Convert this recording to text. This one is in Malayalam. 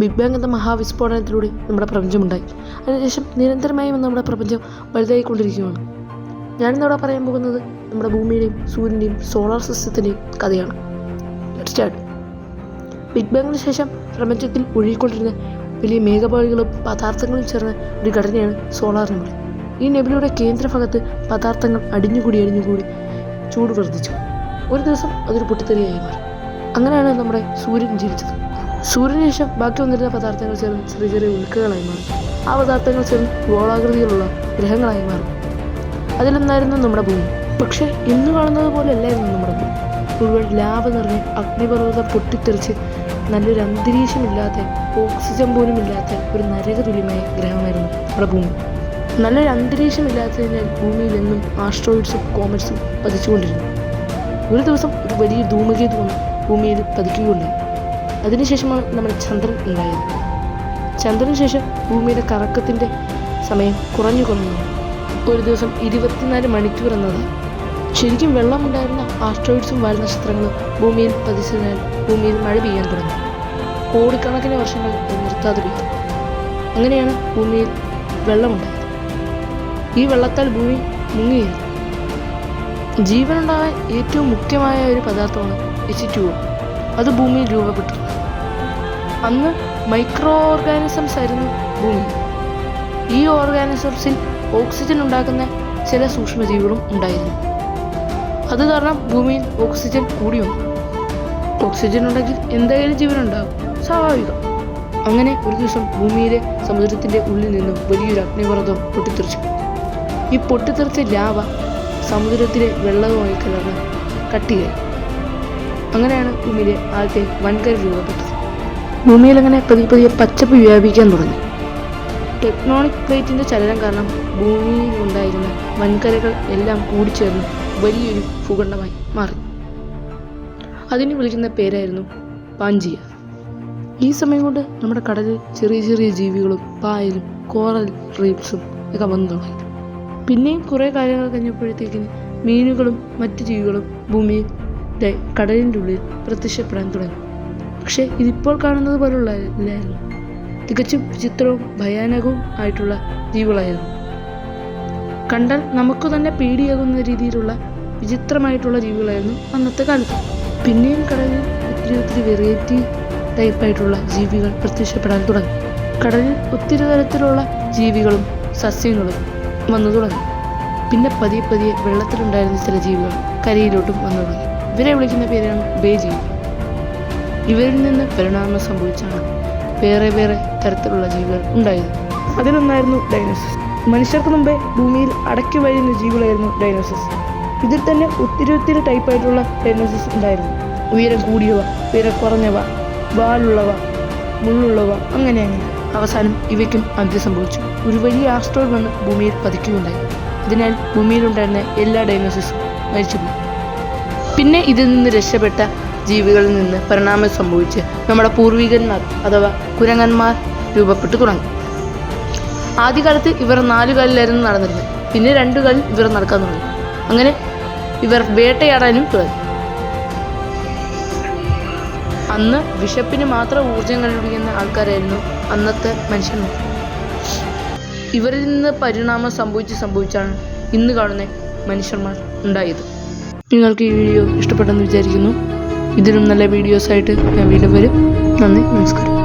ബിഗ് ബാങ് എന്ന മഹാവിസ്ഫോടനത്തിലൂടെ നമ്മുടെ പ്രപഞ്ചമുണ്ടായി. അതിനുശേഷം നിരന്തരമായും നമ്മുടെ പ്രപഞ്ചം വലുതായിക്കൊണ്ടിരിക്കുകയാണ്. ഞാനിന്നിവിടെ പറയാൻ പോകുന്നത് നമ്മുടെ ഭൂമിയുടെയും സൂര്യൻ്റെയും സോളാർ സിസ്റ്റത്തിൻ്റെയും കഥയാണ്. Let's start. ബിഗ് ബാങ്ങിന് ശേഷം പ്രപഞ്ചത്തിൽ ഒഴുകിക്കൊണ്ടിരുന്ന വലിയ മേഘപാളികളും പദാർത്ഥങ്ങളും ചേർന്ന ഒരു ഘടനയാണ് സോളാർ നെബുല. ഈ നെബുലയുടെ കേന്ദ്രഭാഗത്ത് പദാർത്ഥങ്ങൾ അടിഞ്ഞുകൂടി ചൂട് വർദ്ധിച്ചു. ഒരു ദിവസം അതൊരു പൊട്ടിത്തെറിയായി മാറി. അങ്ങനെയാണ് നമ്മുടെ സൂര്യൻ ജീവിച്ചത്. സൂര്യന് ശേഷം ബാക്കി വന്നിരുന്ന പദാർത്ഥങ്ങൾ ചേർന്ന് ചെറിയ ചെറിയ ഉൽക്കകളായി മാറി. ആ പദാർത്ഥങ്ങൾ ചേർന്ന് ഗോളാകൃതിയിലുള്ള ഗ്രഹങ്ങളായി മാറി. അതിലൊന്നായിരുന്നു നമ്മുടെ ഭൂമി. പക്ഷേ ഇന്ന് കാണുന്നത് പോലെ അല്ലായിരുന്നു നമ്മുടെ ഭൂമി. മുഴുവൻ ലാവ നിറഞ്ഞ് അഗ്നിപർവ്വതം പൊട്ടിത്തെറിച്ച് നല്ലൊരു അന്തരീക്ഷമില്ലാത്ത, ഓക്സിജൻ പോലും ഇല്ലാത്ത ഒരു നരകതുല്യമായ ഗ്രഹമായിരുന്നു നമ്മുടെ ഭൂമി. നല്ലൊരു അന്തരീക്ഷമില്ലാത്തതിനാൽ ഭൂമിയിൽ എന്നും ആസ്ട്രോയിഡ്സും കോമറ്റ്സും പതിച്ചുകൊണ്ടിരുന്നു. ഒരു ദിവസം ഒരു വലിയ ധൂമകേതു വന്ന് ഭൂമിയിൽ പതിക്കുകയുണ്ടായി. അതിനുശേഷമാണ് നമ്മുടെ ചന്ദ്രൻ ഉണ്ടായത്. ചന്ദ്രന് ശേഷം ഭൂമിയുടെ കറക്കത്തിൻ്റെ സമയം കുറഞ്ഞു. ഒരു ദിവസം 24 മണിക്കൂർ എന്നതായി. ശരിക്കും വെള്ളമുണ്ടായിരുന്ന ആസ്ട്രോയിഡ്സും വാൽനക്ഷത്രങ്ങളും ഭൂമിയിൽ പതിച്ചതിനാൽ ഭൂമിയിൽ മഴ പെയ്യാൻ തുടങ്ങി. കോടിക്കണക്കിന് വർഷങ്ങൾ നിർത്താതെ പെയ്തു. അങ്ങനെയാണ് ഭൂമിയിൽ വെള്ളമുണ്ടായത്. ഈ വെള്ളത്താൽ ഭൂമി മുങ്ങിയിരുന്നു. ജീവനുണ്ടാകാൻ ഏറ്റവും മുഖ്യമായ ഒരു പദാർത്ഥമാണ് H2O. അത് ഭൂമിയിൽ രൂപപ്പെട്ടു. അന്ന് മൈക്രോ ഓർഗാനിസംസ് ആയിരുന്നു ഭൂമി. ഈ ഓർഗാനിസംസിൽ ഓക്സിജൻ ഉണ്ടാക്കുന്ന ചില സൂക്ഷ്മജീവികളും ഉണ്ടായിരുന്നു. അത് കാരണം ഭൂമിയിൽ ഓക്സിജൻ കൂടി വന്നു. ഓക്സിജൻ ഉണ്ടെങ്കിൽ എന്തായാലും ജീവനുണ്ടാകും, സ്വാഭാവികം. അങ്ങനെ ഒരു ദിവസം ഭൂമിയിലെ സമുദ്രത്തിൻ്റെ ഉള്ളിൽ നിന്നും വലിയൊരു അഗ്നിപർവ്വതം പൊട്ടിത്തെറിച്ചു. ഈ പൊട്ടിത്തെറിച്ച ലാവ സമുദ്രത്തിലെ വെള്ളവുമായി കലർന്ന് കട്ടിയായി. അങ്ങനെയാണ് ഭൂമിയിലെ ആദ്യത്തെ വൻകര രൂപപ്പെട്ടത്. ഭൂമിയിൽ അങ്ങനെ പതിയെ പച്ചപ്പ് വ്യാപിക്കാൻ തുടങ്ങി. ടെക്ടോണിക് പ്ലേറ്റിൻ്റെ ചലനം കാരണം ഭൂമിയിൽ ഉണ്ടായിരുന്ന വൻകരകൾ എല്ലാം കൂടിച്ചേർന്ന് വലിയൊരു ഭൂഖണ്ഡമായി മാറി. അതിന് വിളിക്കുന്ന പേരായിരുന്നു പാഞ്ചിയ. ഈ സമയം കൊണ്ട് നമ്മുടെ കടലിൽ ചെറിയ ചെറിയ ജീവികളും പായലും കോറൽ റീഫ്സും ഒക്കെ വന്നു തുടങ്ങി. പിന്നെയും കുറേ കാര്യങ്ങൾ കഴിഞ്ഞപ്പോഴത്തേക്കിന് മീനുകളും മറ്റു ജീവികളും ഭൂമിയിൽ കടലിൻ്റെ ഉള്ളിൽ പ്രത്യക്ഷപ്പെടാൻ തുടങ്ങി. പക്ഷേ ഇതിപ്പോൾ കാണുന്നത് പോലുള്ളതായിരുന്നു. തികച്ചും വിചിത്രവും ഭയാനകവും ആയിട്ടുള്ള ജീവികളായിരുന്നു. കണ്ടാൽ നമുക്ക് തന്നെ പേടിയാകുന്ന രീതിയിലുള്ള വിചിത്രമായിട്ടുള്ള ജീവികളായിരുന്നു അന്നത്തെ കാലത്ത്. പിന്നെയും കടലിൽ ഒത്തിരി വെറൈറ്റി ടൈപ്പായിട്ടുള്ള ജീവികൾ പ്രത്യക്ഷപ്പെടാൻ തുടങ്ങി. കടലിൽ ഒത്തിരി തരത്തിലുള്ള ജീവികളും സസ്യങ്ങളും വന്നു തുടങ്ങി. പിന്നെ പതിയെ വെള്ളത്തിലുണ്ടായിരുന്ന ചില ജീവികൾ കരയിലോട്ടും വന്നു തുടങ്ങി. ഇവരെ വിളിക്കുന്ന പേരാണ് ബേ ജീവി. ഇവരിൽ നിന്ന് പരിണാമം സംഭവിച്ചാണ് വേറെ തരത്തിലുള്ള ജീവികൾ ഉണ്ടായത്. അതിലൊന്നായിരുന്നു ഡൈനോസസ്. മനുഷ്യർക്ക് മുമ്പേ ഭൂമിയിൽ അടക്കി വഴിയുന്ന ജീവികളായിരുന്നു ഡൈനോസസ്. ഇതിൽ തന്നെ ഒത്തിരി ടൈപ്പായിട്ടുള്ള ഡൈനോസസ് ഉണ്ടായിരുന്നു. ഉയരം കൂടിയവ, ഉയരം കുറഞ്ഞവ, വാലുള്ളവ, മുള്ളുള്ളവ, അങ്ങനെ. അവസാനം ഇവയ്ക്കും അന്ത്യം സംഭവിച്ചു. ഒരു വലിയ ആസ്ട്രോയിഡ് വന്ന് ഭൂമിയിൽ പതിക്കുകയുണ്ടായി. അതിനാൽ ഭൂമിയിലുണ്ടായിരുന്ന എല്ലാ ഡൈനോസസും മരിച്ചുപോയി. പിന്നെ ഇതിൽ നിന്ന് രക്ഷപ്പെട്ട ജീവികളിൽ നിന്ന് പരിണാമം സംഭവിച്ച് നമ്മുടെ പൂർവികന്മാർ അഥവാ കുരങ്ങന്മാർ രൂപപ്പെട്ടു തുടങ്ങി. ആദ്യകാലത്ത് ഇവർ 4 കാലിലായിരുന്നു നടന്നിരുന്നത്. പിന്നെ 2 കാലിൽ ഇവർ നടക്കാൻ തുടങ്ങി. അങ്ങനെ ഇവർ വേട്ടയാടാനും തുടങ്ങി. അന്ന് വിശപ്പിന് മാത്രം ഊർജം കണ്ടുപിടിക്കുന്ന ആൾക്കാരായിരുന്നു അന്നത്തെ മനുഷ്യന്മാർ. ഇവരിൽ നിന്ന് പരിണാമം സംഭവിച്ചാണ് ഇന്ന് കാണുന്ന മനുഷ്യന്മാർ ഉണ്ടായത്. നിങ്ങൾക്ക് ഈ വീഡിയോ ഇഷ്ടപ്പെട്ടെന്ന് വിചാരിക്കുന്നു. ഇതിലും നല്ല വീഡിയോസായിട്ട് ഞാൻ വീണ്ടും വരും. നന്ദി, നമസ്കാരം.